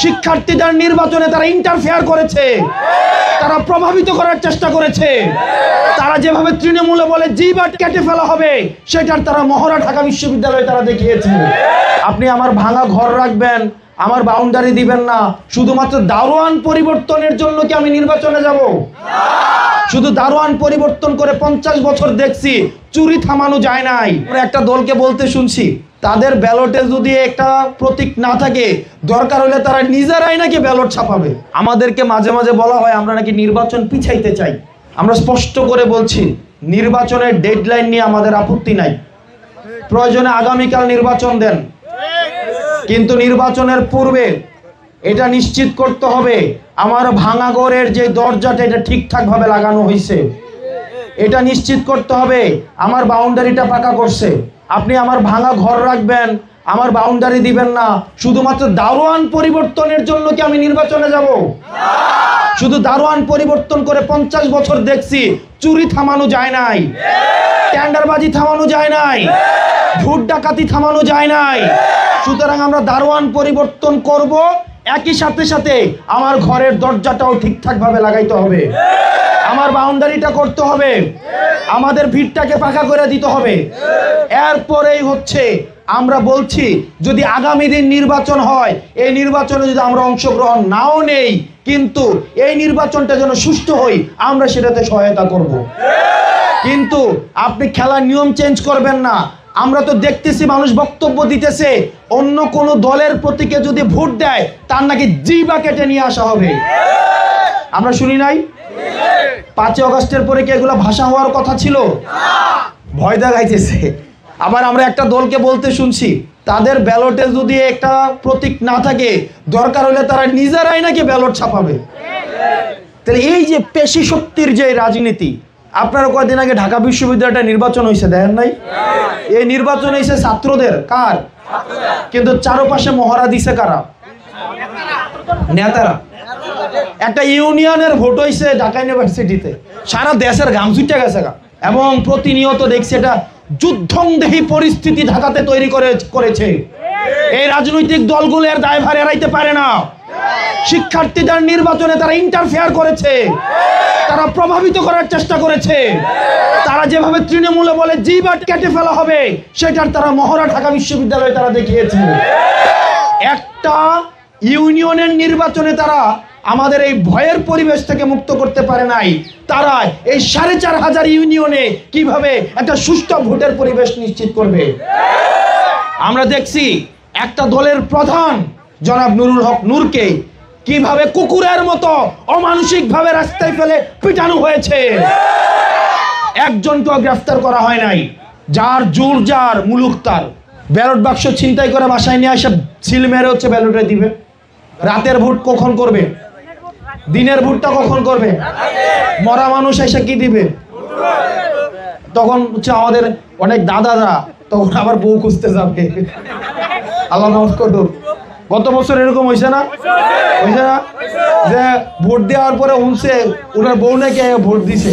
শিক্ষার্থীদের নির্বাচনে তারা ইন্টারফেয়ার করেছে, তারা প্রভাবিত করার চেষ্টা করেছে। তারা যেভাবে তৃণমূলে বলে জিবাট কেটে ফেলা হবে, সেটার তারা মহড়া ঢাকা বিশ্ববিদ্যালয়ে তারা দেখিয়েছে। আপনি আমার ভাঙা ঘর রাখবেন, আমার বাউন্ডারি দিবেন না, শুধুমাত্র দারোয়ান পরিবর্তনের জন্য কি আমি নির্বাচনে যাব? শুধু দারোয়ান পরিবর্তন করে 50 বছর দেখছি, চুরি থামানো যায় নাই। একটা দলকে বলতে শুনছি, তাদের ব্যালটে যদি একটা প্রতীক না থাকে, দরকার হলে তারা নিজেরাই নাকি ব্যালট ছাপাবে। আমাদেরকে মাঝে মাঝে বলা হয় আমরা নাকি নির্বাচন পিছাইতে চাই। আমরা স্পষ্ট করে বলছি, নির্বাচনের ডেডলাইন নিয়ে আমাদের আপত্তি নাই। প্রয়োজনে আগামীকাল নির্বাচন দেন, কিন্তু নির্বাচনের পূর্বে এটা নিশ্চিত করতে হবে আমার ভাঙা ঘরের যে দরজাটা এটা ঠিকঠাক ভাবে লাগানো হয়েছে। এটা নিশ্চিত করতে হবে আমার বাউন্ডারিটা পাকা করছে। আপনি আমার ভাঙা ঘর রাখবেন, আমার বাউন্ডারি দিবেন না, শুধুমাত্র দারোয়ান পরিবর্তনের জন্য কি আমি নির্বাচনে যাব? শুধু দারোয়ান পরিবর্তন করে 50 বছর দেখছি, চুরি থামানো যায় নাই, টেন্ডারবাজি থামানো যায় নাই, ভোট ডাকাতি থামানো যায় নাই। সুতরাং আমরা দারোয়ান পরিবর্তন করব, একই সাথে সাথে আমার ঘরের দরজাটাও ঠিকঠাক ভাবে লাগাইতে হবে, আমার বাউন্ডারিটা করতে হবে, আমাদের ভিড়টাকে পাকা করে দিতে হবে। এরপরেই হচ্ছে আমরা বলছি যদি আগামী দিন নির্বাচন হয়, এই নির্বাচনে যদি আমরা অংশগ্রহণ নাও নেই, কিন্তু এই নির্বাচনটা যেন সুষ্ঠু হয় আমরা সেটাতে সহায়তা করব। কিন্তু আপনি খেলার নিয়ম চেঞ্জ করবেন না। আমরা তো দেখতেছি মানুষ বক্তব্য দিতেছে অন্য কোন দলের প্রতীকে যদি ভোট দেয় তার নাকি জিবা কেটে নিয়ে আসা হবে। আমরা শুনি নাই 5 আগস্টের পরে কি এগুলো ভাষা হওয়ার কথা ছিল? ভয় দেখাইতেছে। আবার আমরা একটা দলকে বলতে শুনছি তাদের ব্যালটে যদি একটা প্রতীক না থাকে, দরকার হলে তারা নিজেরাই নাকি ব্যালট ছাপাবে। তাহলে এই যে পেশি শক্তির যে রাজনীতি, আপনারা কয়েকদিন আগে ঢাকা বিশ্ববিদ্যালয়টা নির্বাচন হয়েছে, দেখেন নাই? এই নির্বাচন হয়েছে ছাত্রদের, কার? কিন্তু চারপাশে মহড়া দিছে কারা? নেতারা। একটা ইউনিয়নের ভোট হয়েছে ঢাকা ইউনিভার্সিটিতে, সারা দেশের ঘাম ছুটে গেছে। এবং প্রতিনিয়ত দেখছি এটা যুদ্ধংদেহী পরিস্থিতি ঢাকাতে তৈরি করেছে। এই রাজনৈতিক দলগুলো এর দায়ভার এড়াইতে পারে না। শিক্ষার্থীদের নির্বাচনে তারা ইন্টারফেয়ার করেছে, তারা প্রভাবিত করার চেষ্টা করেছে। তারা যেভাবে তৃণমূলে বলে জিবাট কেটে ফেলা হবে, সেটার তারা মহড়া ঢাকা বিশ্ববিদ্যালয়ে তারা দেখিয়েছে। একটা ইউনিয়নের নির্বাচনে তারা আমাদের এই ভয়ের পরিবেশ থেকে মুক্ত করতে পারে নাই। তারা এই 4500 ইউনিয়নে কিভাবে একটা সুষ্ঠু ভোটের পরিবেশ নিশ্চিত করবে? আমরা দেখছি একটা দলের প্রধান জনাব নুরুল হক নূরকে কিভাবে কুকুরের মতো অমানসিক ভাবে রাস্তায় ফেলে পিটানো হয়েছে। একজনকেও গ্রেফতার করা হয় নাই। যার জোর যার মুলুক তার। ব্যালট বাক্স ছিনতাই করে বাসায় নিয়ে আসে সিল মেরে হচ্ছে ব্যালটে দিবে। রাতের ভোট কখন করবে? দিনের ভোটটা কখন করবে? মরা মানুষ এসে কি দিবে? তখন হচ্ছে আমাদের অনেক দাদারা তখন আবার বউ খুঁজতে যাবে। আল্লাহ মাফ করুক। গত বছর এরকম হয়েছে না? হয়েছে না যে ভোট দেওয়ার পরে উনছে ওনার বউ নাকি ভোট দিছে।